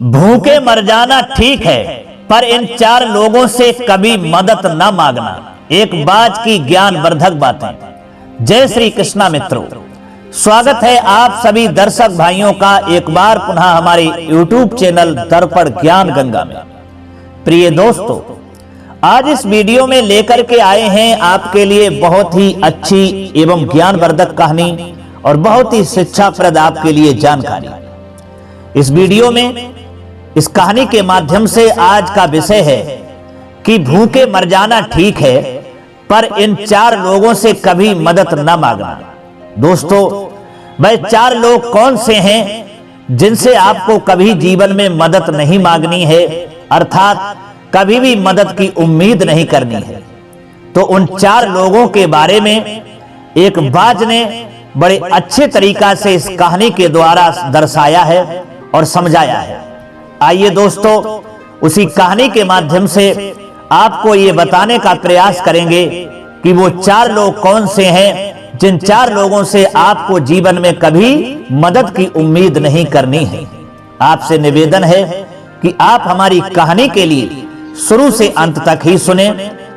भूखे मर जाना ठीक है, पर इन 4 लोगों से कभी मदद न मांगना। एक बाज की ज्ञानवर्धक बातें। जय श्री कृष्णा मित्रों, स्वागत है आप सभी दर्शक भाइयों का एक बार पुनः हमारे YouTube चैनल दर्पण ज्ञान गंगा में। प्रिय दोस्तों, आज इस वीडियो में लेकर के आए हैं आपके लिए बहुत ही अच्छी एवं ज्ञानवर्धक कहानी और बहुत ही शिक्षाप्रद आपके लिए जानकारी। इस वीडियो में इस कहानी के माध्यम से आज का विषय है कि भूखे मर जाना ठीक है, पर इन 4 लोगों से कभी मदद न मांगना। दोस्तों, वह 4 लोग कौन से हैं जिनसे आपको कभी जीवन में मदद नहीं मांगनी है, अर्थात कभी भी मदद की उम्मीद नहीं करनी है। तो उन 4 लोगों के बारे में एक बाज ने बड़े अच्छे तरीका से इस कहानी के द्वारा दर्शाया है और समझाया है। आइए दोस्तों, उसी कहानी के माध्यम से आपको ये बताने का प्रयास करेंगे कि वो 4 लोग कौन से हैं जिन 4 लोगों से आपको जीवन में कभी मदद की उम्मीद नहीं करनी है। आपसे निवेदन है कि आप हमारी कहानी के लिए शुरू से अंत तक ही सुने।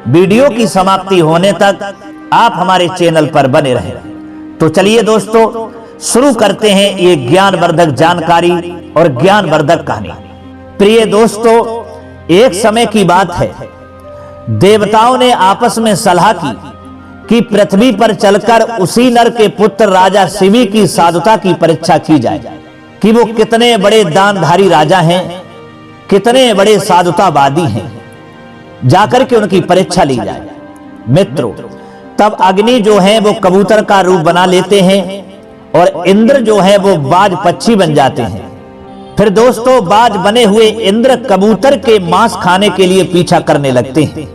वीडियो की समाप्ति होने तक आप हमारे चैनल पर बने रहें। तो चलिए दोस्तों, शुरू करते हैं ये ज्ञानवर्धक जानकारी और ज्ञानवर्धक कहानी। प्रिय दोस्तों, एक समय की बात है, देवताओं ने आपस में सलाह की कि पृथ्वी पर चलकर उसी नर के पुत्र राजा शिवी की साधुता की परीक्षा की जाए कि वो कितने बड़े दानधारी राजा हैं, कितने बड़े साधुतावादी हैं। जाकर के उनकी परीक्षा ली जाए। मित्रों, तब अग्नि जो है वो कबूतर का रूप बना लेते हैं और इंद्र जो है वो बाज पक्षी बन जाते हैं। फिर दोस्तों, बाज बने हुए इंद्र कबूतर के मांस खाने के लिए पीछा करने लगते हैं।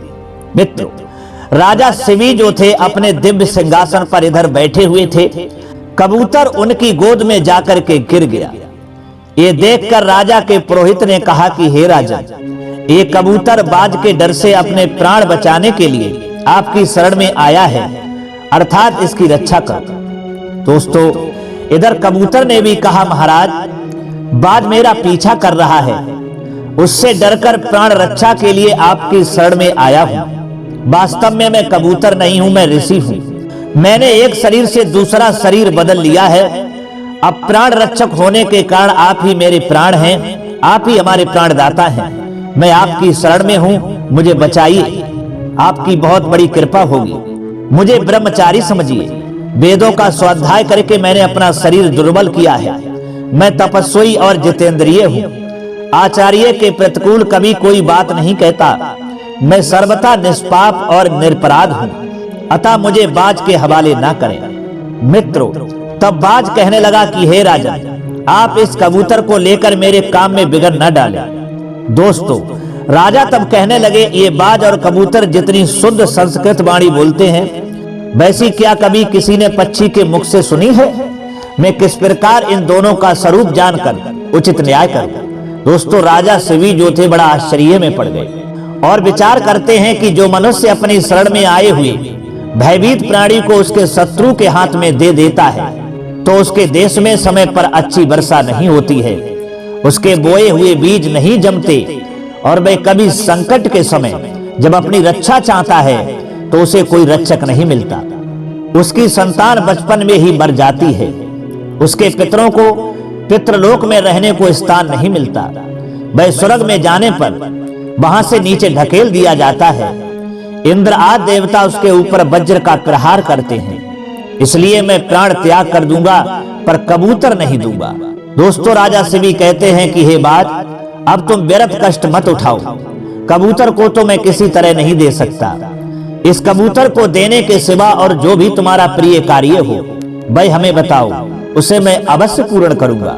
मित्रों, राजा शिवी जो थे अपने दिव्य सिंहासन पर इधर बैठे हुए थे। कबूतर उनकी गोद में जाकर के गिर गया। ये देखकर राजा के पुरोहित ने कहा कि हे राजा, ये कबूतर बाज के डर से अपने प्राण बचाने के लिए आपकी शरण में आया है, अर्थात इसकी रक्षा करो। दोस्तों, इधर कबूतर ने भी कहा, महाराज, बाज मेरा पीछा कर रहा है, उससे डरकर प्राण रक्षा के लिए आपकी शरण में आया हूं। वास्तव में मैं कबूतर नहीं हूं, मैं ऋषि हूं। मैंने एक शरीर से दूसरा शरीर बदल लिया है। अब प्राण रक्षक होने के कारण आप ही मेरे प्राण हैं, आप ही हमारे प्राणदाता हैं। मैं आपकी शरण में हूं, मुझे बचाइए, आपकी बहुत बड़ी कृपा होगी। मुझे ब्रह्मचारी समझिए। वेदों का स्वाध्याय करके मैंने अपना शरीर दुर्बल किया है। मैं तपस्वी और जितेंद्रिय हूं। आचार्य के प्रतिकूल कभी कोई बात नहीं कहता। मैं सर्वथा निष्पाप और निरपराध हूं, अतः मुझे बाज के हवाले ना करें। मित्रों, तब बाज कहने लगा कि हे राजा, आप इस कबूतर को लेकर मेरे काम में बिगड़ न डालें। दोस्तों, राजा तब कहने लगे, ये बाज और कबूतर जितनी शुद्ध संस्कृत वाणी बोलते हैं, वैसी क्या कभी किसी ने पक्षी के मुख से सुनी है? मैं किस प्रकार इन दोनों का स्वरूप जानकर उचित न्याय करूं? दोस्तों, राजा शिवी जो थे बड़ा आश्चर्य में पड़ गए और विचार करते हैं कि जो मनुष्य अपनी शरण में आए हुए भयभीत प्राणी को उसके शत्रु के हाथ में दे देता है, तो उसके देश में समय पर अच्छी वर्षा नहीं होती है, उसके बोए हुए बीज नहीं जमते और वह कभी संकट के समय जब अपनी रक्षा चाहता है तो उसे कोई रक्षक नहीं मिलता। उसकी संतान बचपन में ही मर जाती है। उसके पितरों को पितृलोक में रहने को स्थान नहीं मिलता। वह स्वर्ग में जाने पर वहां से नीचे ढकेल दिया जाता है। इंद्र आदि देवता उसके ऊपर वज्र का प्रहार करते हैं। इसलिए मैं प्राण त्याग कर दूंगा, पर कबूतर नहीं दूंगा। दोस्तों, राजा शिवी कहते हैं कि हे बाज, अब तुम व्यर्थ कष्ट मत उठाओ। कबूतर को तो मैं किसी तरह नहीं दे सकता। इस कबूतर को देने के सिवा और जो भी तुम्हारा प्रिय कार्य हो वह हमें बताओ, उसे मैं अवश्य पूर्ण करूंगा।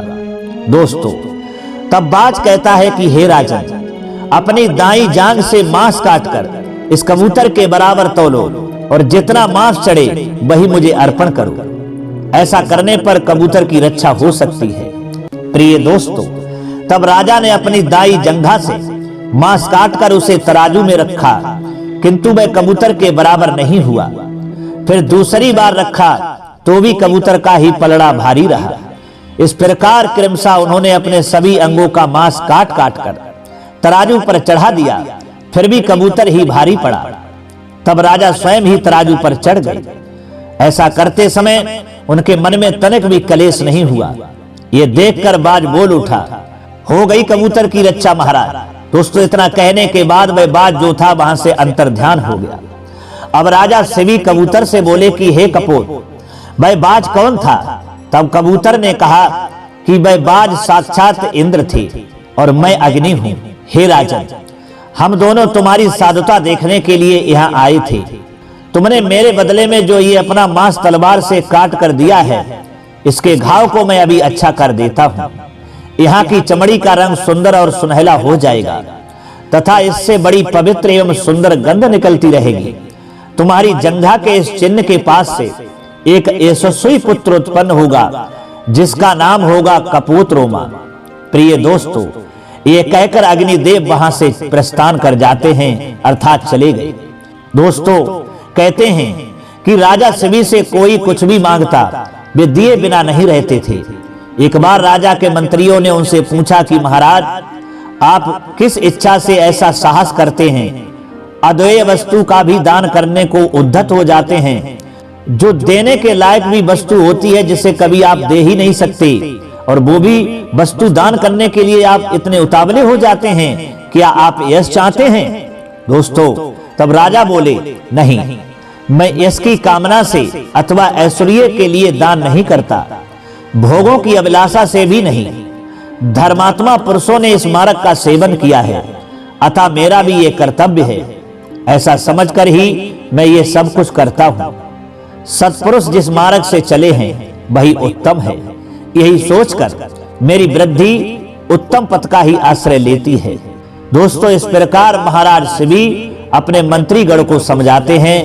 दोस्तों, तब बाज कहता है कि हे राजन, अपनी दाई जांग से मांस काटकर इस कबूतर के बराबर तौलो और जितना मांस चढ़े वही मुझे अर्पण करो। ऐसा करने पर कबूतर की रक्षा हो सकती है। प्रिय दोस्तों, तब राजा ने अपनी दाई जंघा से मांस काटकर उसे तराजू में रखा, किंतु वह कबूतर के बराबर नहीं हुआ। फिर दूसरी बार रखा तो तो भी कबूतर का ही पलड़ा भारी रहा। इस प्रकार क्रमशः उन्होंने अपने सभी अंगों का मांस काट काट कर तराजू पर चढ़ा दिया, फिर भी कबूतर ही भारी पड़ा। तब राजा स्वयं ही तराजू पर चढ़ गए। ऐसा करते समय उनके मन में तनिक भी कलेश नहीं हुआ। ये देखकर बाज बोल उठा, हो गई कबूतर की रक्षा महाराज। दोस्तों, इतना कहने के बाद वह बाज जो था वहां से अंतर्ध्यान हो गया। अब राजा शिवी कबूतर से बोले कि हे कपोत, वह बाज कौन था? तब कबूतर ने कहा कि वह बाज साक्षात इंद्र थे और मैं अग्नि हूं। हे राजन, हम दोनों तुम्हारी साधुता देखने के लिए यहाँ आए थे। तुमने मेरे बदले में जो ये अपना मांस तलवार से काट कर दिया है, इसके घाव को मैं अभी अच्छा कर देता हूं। यहाँ की चमड़ी का रंग सुंदर और सुनहला हो जाएगा तथा इससे बड़ी पवित्र एवं सुंदर गंध निकलती रहेगी। तुम्हारी जंघा के इस चिन्ह के पास से एक यशस्वी पुत्र उत्पन्न होगा जिसका नाम होगा कपोत रोमा। प्रिय दोस्तों, ये कहकर अग्निदेव वहां से प्रस्थान कर जाते हैं, अर्थात चले गए। दोस्तों, कहते हैं कि राजा शिवी से कोई कुछ भी मांगता वे दिए बिना नहीं रहते थे। एक बार राजा के मंत्रियों ने उनसे पूछा कि महाराज, आप किस इच्छा से ऐसा साहस करते हैं? अद्वैय वस्तु का भी दान करने को उद्धत हो जाते हैं, जो देने के लायक भी वस्तु होती है जिसे कभी आप दे ही नहीं सकते, और वो भी वस्तु दान करने के लिए आप इतने उतावले हो जाते हैं। क्या आप यश चाहते हैं? दोस्तों, तब राजा बोले, नहीं, मैं यश की कामना से अथवा ऐश्वर्य के लिए दान नहीं करता, भोगों की अभिलाषा से भी नहीं। धर्मात्मा पुरुषों ने इस मार्ग का सेवन किया है, अतः मेरा भी ये कर्तव्य है। ऐसा समझकर ही मैं ये सब कुछ करता हूं। सत्पुरुष जिस मार्ग से चले हैं वही उत्तम है, यही सोचकर मेरी वृद्धि उत्तम पथ का ही आश्रय लेती है। दोस्तों, इस प्रकार महाराज शिवी अपने मंत्रीगण को समझाते हैं,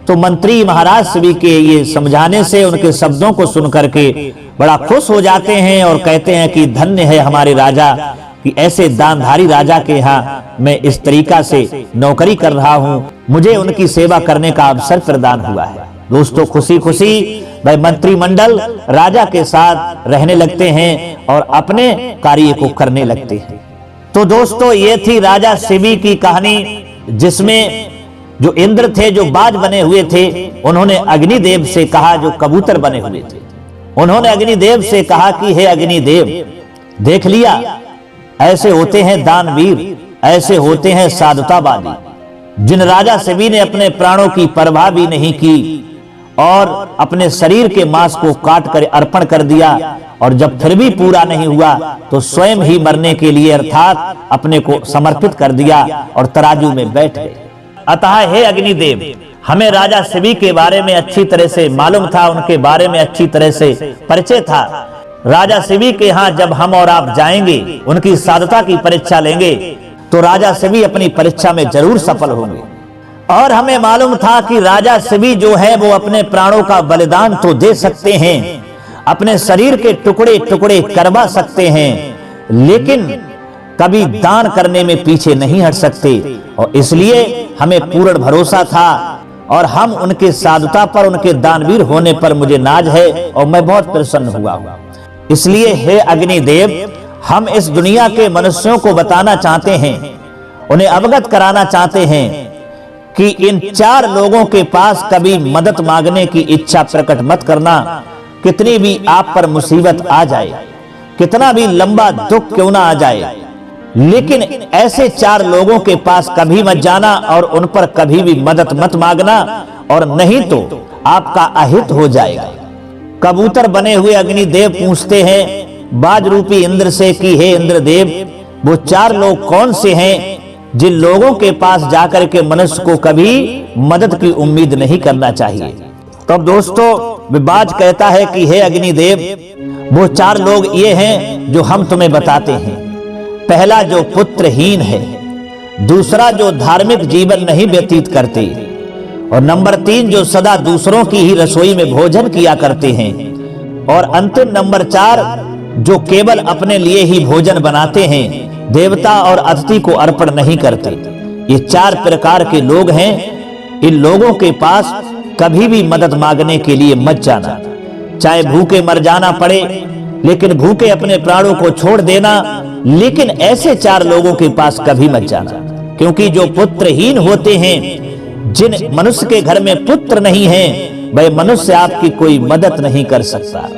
तो मंत्री महाराज शिवी के ये समझाने से, उनके शब्दों को सुनकर के बड़ा खुश हो जाते हैं और कहते हैं कि धन्य है हमारे राजा कि ऐसे दानधारी राजा के यहाँ मैं इस तरीका से नौकरी कर रहा हूँ, मुझे उनकी सेवा करने का अवसर प्रदान हुआ है। दोस्तों, खुशी खुशी वह मंत्रिमंडल राजा के साथ रहने लगते हैं और अपने कार्य को करने लगते हैं। तो दोस्तों, ये थी राजा शिवी की कहानी, जिसमें जो इंद्र थे, जो बाज बने हुए थे, उन्होंने अग्निदेव से कहा, जो कबूतर बने हुए थे, उन्होंने अग्निदेव से कहा कि हे अग्निदेव, देख लिया, ऐसे होते हैं दानवीर, ऐसे होते हैं साधुतावादी। जिन राजा शिवी ने अपने प्राणों की परवाह भी नहीं की और अपने शरीर के मांस को काट कर अर्पण कर दिया, और जब फिर भी पूरा नहीं हुआ तो स्वयं ही मरने के लिए अर्थात अपने को समर्पित कर दिया और तराजू में बैठ गए। अतः हे अग्निदेव, हमें राजा शिवी के बारे में अच्छी तरह से मालूम था, उनके बारे में अच्छी तरह से परिचय था। राजा शिवी के यहाँ जब हम और आप जाएंगे, उनकी साधुता की परीक्षा लेंगे, तो राजा शिवी अपनी परीक्षा में जरूर सफल होंगे। और हमें मालूम था कि राजा शिवी जो है वो अपने प्राणों का बलिदान तो दे सकते हैं, अपने शरीर के टुकड़े टुकड़े करवा सकते हैं, लेकिन कभी दान करने में पीछे नहीं हट सकते। और इसलिए हमें पूर्ण भरोसा था और हम उनके साधुता पर, उनके दानवीर होने पर मुझे नाज है और मैं बहुत प्रसन्न हुआ। इसलिए हे अग्निदेव, हम इस दुनिया के मनुष्यों को बताना चाहते हैं, उन्हें अवगत कराना चाहते हैं कि इन 4 लोगों के पास कभी मदद मांगने की इच्छा प्रकट मत करना। कितनी भी आप पर मुसीबत आ जाए, कितना भी लंबा दुख क्यों ना आ जाए, लेकिन ऐसे 4 लोगों के पास कभी मत जाना और उन पर कभी भी मदद मत मांगना, और नहीं तो आपका अहित हो जाएगा। कबूतर बने हुए अग्निदेव पूछते हैं बाज रूपी इंद्र से कि हे इंद्रदेव, वो 4 लोग कौन से हैं जिन लोगों के पास जाकर के मनुष्य को कभी मदद की उम्मीद नहीं करना चाहिए? तब दोस्तों, बाज कहता है कि हे अग्निदेव, वो 4 लोग ये हैं जो हम तुम्हें बताते हैं। पहला, जो पुत्रहीन है, दूसरा, जो धार्मिक जीवन नहीं व्यतीत करते, और नंबर 3, जो सदा दूसरों की ही रसोई में भोजन किया करते हैं, और अंतिम नंबर 4, जो केवल अपने लिए ही भोजन बनाते हैं, देवता और अतिथि को अर्पण नहीं करते। ये 4 प्रकार के लोग हैं। इन लोगों के पास कभी भी मदद मांगने के लिए मत जाना। चाहे भूखे मर जाना पड़े, लेकिन भूखे अपने प्राणों को छोड़ देना। लेकिन ऐसे 4 लोगों के पास कभी मत जाना, क्योंकि जो पुत्रहीन होते हैं, जिन मनुष्य के घर में पुत्र नहीं है, वह मनुष्य आपकी कोई मदद नहीं कर सकता।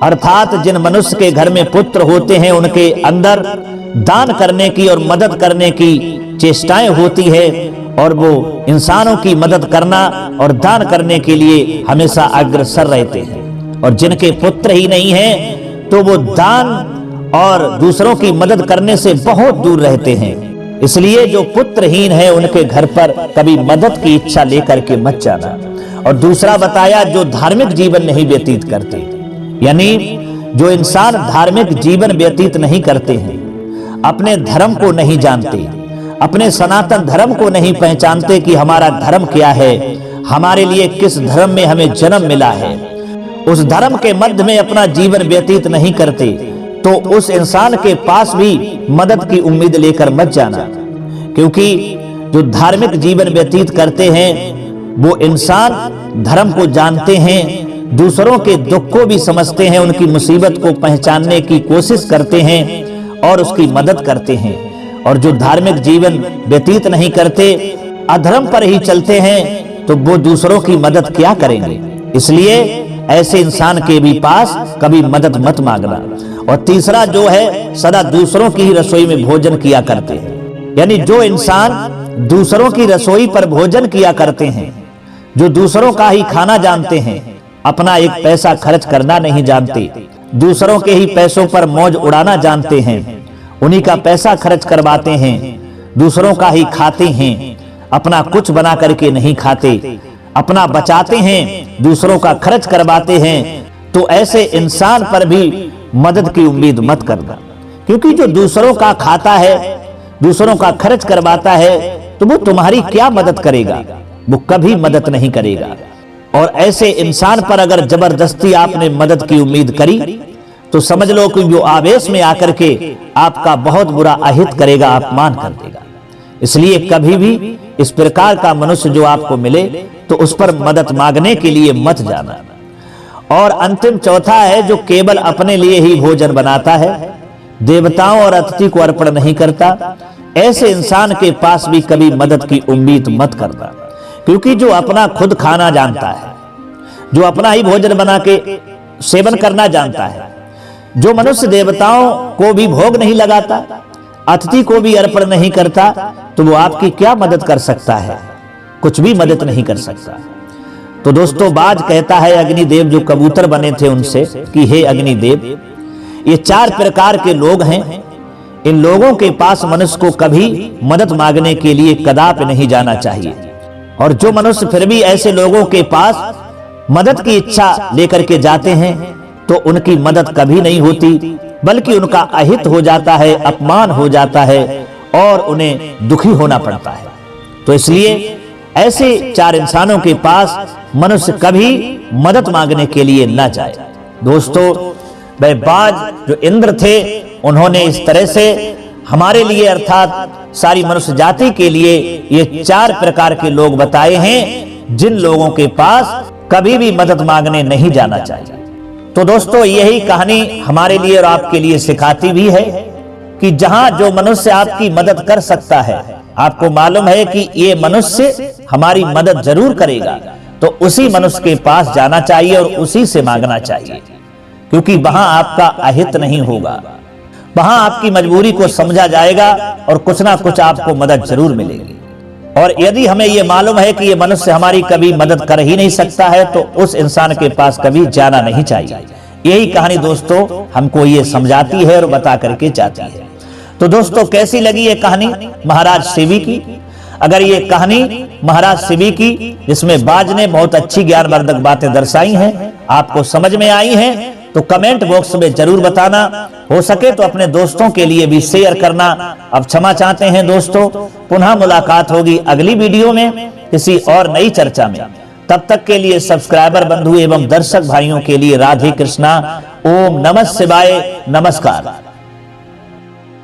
अर्थात जिन मनुष्य के घर में पुत्र होते हैं, उनके अंदर दान करने की और मदद करने की चेष्टाएं होती है, और वो इंसानों की मदद करना और दान करने के लिए हमेशा अग्रसर रहते हैं। और जिनके पुत्र ही नहीं है, तो वो दान और दूसरों की मदद करने से बहुत दूर रहते हैं। इसलिए जो पुत्रहीन है, उनके घर पर कभी मदद की इच्छा लेकर के मत जाना। और दूसरा बताया, जो धार्मिक जीवन नहीं व्यतीत करते, यानी जो इंसान धार्मिक जीवन व्यतीत नहीं करते हैं, अपने धर्म को नहीं जानते, अपने सनातन धर्म को नहीं पहचानते कि हमारा धर्म क्या है, हमारे लिए किस धर्म में हमें जन्म मिला है, उस धर्म के मध्य में अपना जीवन व्यतीत नहीं करते, तो उस इंसान के पास भी मदद की उम्मीद लेकर मत जाना। क्योंकि जो धार्मिक जीवन व्यतीत करते हैं, वो इंसान धर्म को जानते हैं, दूसरों के दुख को भी समझते हैं, उनकी मुसीबत को पहचानने की कोशिश करते हैं और उसकी मदद करते हैं। और जो धार्मिक जीवन व्यतीत नहीं करते, अधर्म पर ही चलते हैं, तो वो दूसरों की मदद क्या करेंगे। इसलिए ऐसे इंसान के भी पास कभी मदद मत मांगना। और तीसरा जो है, सदा दूसरों की ही रसोई में भोजन किया करते हैं, यानी जो इंसान दूसरों की रसोई पर भोजन किया करते हैं, जो दूसरों का ही खाना जानते हैं, अपना एक पैसा खर्च करना नहीं जानते, दूसरों के ही पैसों पर मौज उड़ाना जानते हैं, उन्हीं का पैसा खर्च करवाते हैं, दूसरों का ही खाते हैं, अपना कुछ बना करके नहीं खाते, अपना बचाते हैं, दूसरों का खर्च करवाते हैं, तो ऐसे इंसान पर भी मदद की उम्मीद मत करना। क्योंकि जो दूसरों का खाता है, दूसरों का खर्च करवाता है, तो वो तुम्हारी क्या मदद करेगा, वो कभी मदद नहीं करेगा। और ऐसे इंसान पर अगर जबरदस्ती आपने मदद की उम्मीद करी, तो समझ लो कि वो आवेश में आकर के आपका बहुत बुरा अहित करेगा, अपमान कर देगा। इसलिए कभी भी इस प्रकार का मनुष्य जो आपको मिले, तो उस पर मदद मांगने के लिए मत जाना। और अंतिम चौथा है, जो केवल अपने लिए ही भोजन बनाता है, देवताओं और अतिथि को अर्पण नहीं करता, ऐसे इंसान के पास भी कभी मदद की उम्मीद मत करना। क्योंकि जो अपना खुद खाना जानता है, जो अपना ही भोजन बना के सेवन करना जानता है, जो मनुष्य देवताओं को भी भोग नहीं लगाता, अतिथि को भी अर्पण नहीं करता, तो वो आपकी क्या मदद कर सकता है, कुछ भी मदद नहीं कर सकता। तो दोस्तों, बाज कहता है अग्निदेव जो कबूतर बने थे उनसे कि हे अग्निदेव, ये 4 प्रकार के लोग हैं, इन लोगों के पास मनुष्य को कभी मदद मांगने के लिए कदापि नहीं जाना चाहिए। और जो मनुष्य फिर भी ऐसे लोगों के पास मदद की इच्छा लेकर के जाते हैं, तो उनकी मदद कभी नहीं होती, बल्कि उनका अहित हो जाता है, अपमान हो जाता है और उन्हें दुखी होना पड़ता है। तो इसलिए ऐसे 4 इंसानों के पास मनुष्य कभी मदद मांगने के लिए न जाए। दोस्तों, वह बाज जो इंद्र थे, उन्होंने इस तरह से हमारे लिए अर्थात सारी मनुष्य जाति के लिए ये 4 प्रकार के लोग बताए हैं, जिन लोगों के पास कभी भी मदद मांगने नहीं जाना चाहिए। तो दोस्तों, यही कहानी हमारे लिए और आपके लिए सिखाती भी है कि जहां जो मनुष्य आपकी मदद कर सकता है, आपको मालूम है कि ये मनुष्य हमारी मदद जरूर करेगा, तो उसी मनुष्य के पास जाना चाहिए और उसी से मांगना चाहिए। क्योंकि वहां आपका अहित नहीं होगा, वहां आपकी मजबूरी को समझा जाएगा और कुछ ना कुछ आपको मदद जरूर मिलेगी। और यदि हमें यह मालूम है कि यह मनुष्य हमारी कभी मदद कर ही नहीं सकता है, तो उस इंसान के पास कभी जाना नहीं चाहिए। यही कहानी दोस्तों हमको ये समझाती है और बता करके जाती है। तो दोस्तों, कैसी लगी ये कहानी महाराज शिवी की? अगर ये कहानी महाराज शिवी की, जिसमें बाज ने बहुत अच्छी ज्ञानवर्धक बातें दर्शाई हैं, आपको समझ में आई हैं, तो कमेंट बॉक्स में जरूर बताना। हो सके तो अपने दोस्तों के लिए भी शेयर करना। अब क्षमा चाहते हैं दोस्तों, पुनः मुलाकात होगी अगली वीडियो में किसी और नई चर्चा में। तब तक के लिए सब्सक्राइबर बंधु एवं दर्शक भाइयों के लिए राधे कृष्णा, ओम नमः शिवाय, नमस्कार।